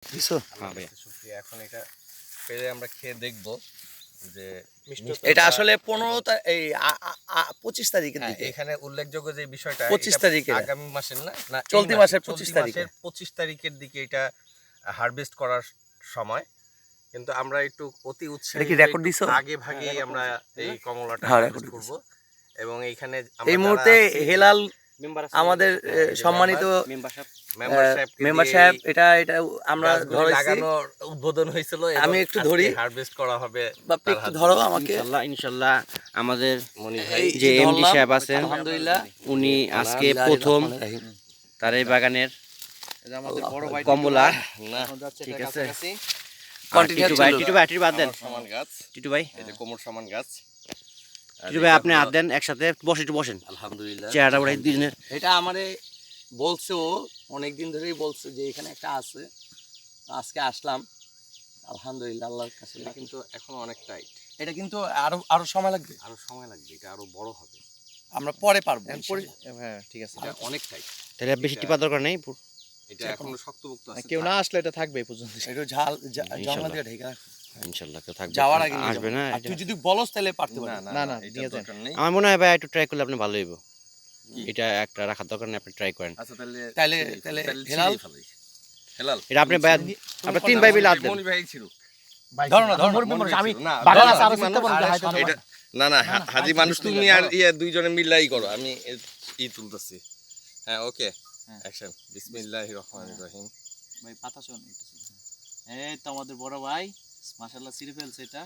দিছো? হ্যাঁ ভাই, শুকরিয়া। এখন এটা পেরে আমরা খেয়ে দেখব যে এটা আসলে 25 তারিখের হ্যাঁ, দিকে। এখানে উল্লেখযোগ্য যে বিষয়টা 25 এটা তারিখে আগামী মাসের না না এই চলতি মাসের 25 চলতি তারিখে। মাসের 25 তারিখের দিকে এটা হারভেস্ট করার সময়। কিন্তু আমরা একটু অতি এটা উৎসাহী কি হয়ে রেকর্ড একটু দিছো? আগে ভাগেই আমরা এই কমলাটা হ্যাঁ, হারভেস্ট রেকর্ড করব এবং এইখানে এই আমরা যারা মুহূর্তে আছি, হেলাল মেম্বার আমাদের এই যে সম্মানিত মেম্বার সাহেবকে মেম্বার দিয়ে সাহেব এই এটা আমরা গাছগুলি ধরেছি। লাগানোর উদ্বোধন হয়েছিল এবং আমি একটু ধরি। হারভেস্ট করা হবে। বাপ্পি তার একটু হাত ধরো দিয়ে। আমাকে। ইনশাল্লাহ আমাদের মনি ভাই এই যে এমডি ধরলাম। সাহেব আছেন, আলহামদুলিল্লাহ উনি আজকে আলহামদুলিল্লাহ, প্রথম রহমানির রহিম। তার এই বাগানের আমাদের বড় ভাই কমলা। না ঠিক আছে, Continue টিটু ভাই, ছিল। টিটু ভাই, টিটু বাদ দেন, আমার সমান গাছ, টিটু ভাই, এই যে কোমর সমান গাছ। আর টিটু ভাই এটা আপনি হলো- হাত দেন একসাথে, বসে একটু বসেন, আলহামদুলিল্লাহ। চেহারাটা ওরাই দুজনের। এটা আমারে বলছে, ও অনেকদিন ধরেই বলছে যে এখানে একটা আছে। আজকে আসলাম, আলহামদুলিল্লাহ আল্লাহর কাছে। এটা কিন্তু এখন অনেক টাইট, এটা কিন্তু আরো সময় লাগবে। আরো সময় লাগবে, এটা আরো বড় হবে। আমরা পরে পারবো। হ্যাঁ ঠিক আছে, এটা অনেক টাইট, তাহলে বেশি টিপা দরকার নেই। এটা এখনো শক্তপোক্ত আছে। কেউ না আসলে এটা থাকবে এই পর্যন্ত। একটু ঝাল ইনশাল্লাহ। জঙ্গল দিয়ে ঢেকে রাখ। ইনশাল্লাহ কেউ থাকবে, যাওয়ার আগে নিয়ে আসবে যাবো। না। আর তুই যদি বলস তাহলে পারতে না পারবি। না না, না, না, এটা নিয়ে যান। দরকার নেই। আমার মনে হয় ভাই একটু ট্রাই করলে আপনি ভালো হইব। কি? এটা একটা রাখার দরকার নেই, আপনি ট্রাই করেন। আচ্ছা তাহলে তাহলে হেলাল হেলাল? হেলাল এটা আপনি ভাই, আপনার তিন ভাই মিলে হাত দেন। মনি ভাই ছিল। ধরো না, ধরো না। মনি ভাই আমি ছিল। না, বাগান ধরো আছে, না, আরো হাজি চিন্তা মানুষ। করবো, আরে হাইতে শোনো, পারবো। এটা না না, হাজি মানুষ তুমি আর দুইজনে মিলাই করো, আমি ই তুলতেছি। হ্যাঁ ওকে, অ্যাকশন। বিসমিল্লাহির রহমানির রহিম। ভাই পাতা শোন একটু ছিল। এই তো আমাদের বড় ভাই মাশাআল্লাহ ছিঁড়ে ফেলছে এটা।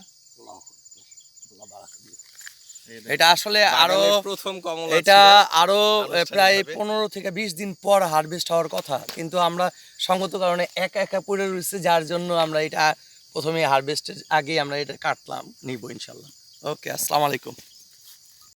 এটা আসলে আরো বাগানের প্রথম কমলা এটা ছিল। আরো প্রায় আনুষ্ঠানিকভাবে। 15 থেকে 20 দিন পর হারভেস্ট হওয়ার কথা, কিন্তু আমরা সঙ্গত কারণে একা একা পড়ে রয়েছে, যার জন্য আমরা এটা প্রথমে হারভেস্টের আগে আমরা এটা কাটলাম নিব ইনশাল্লাহ। ওকে, আসসালামু আলাইকুম।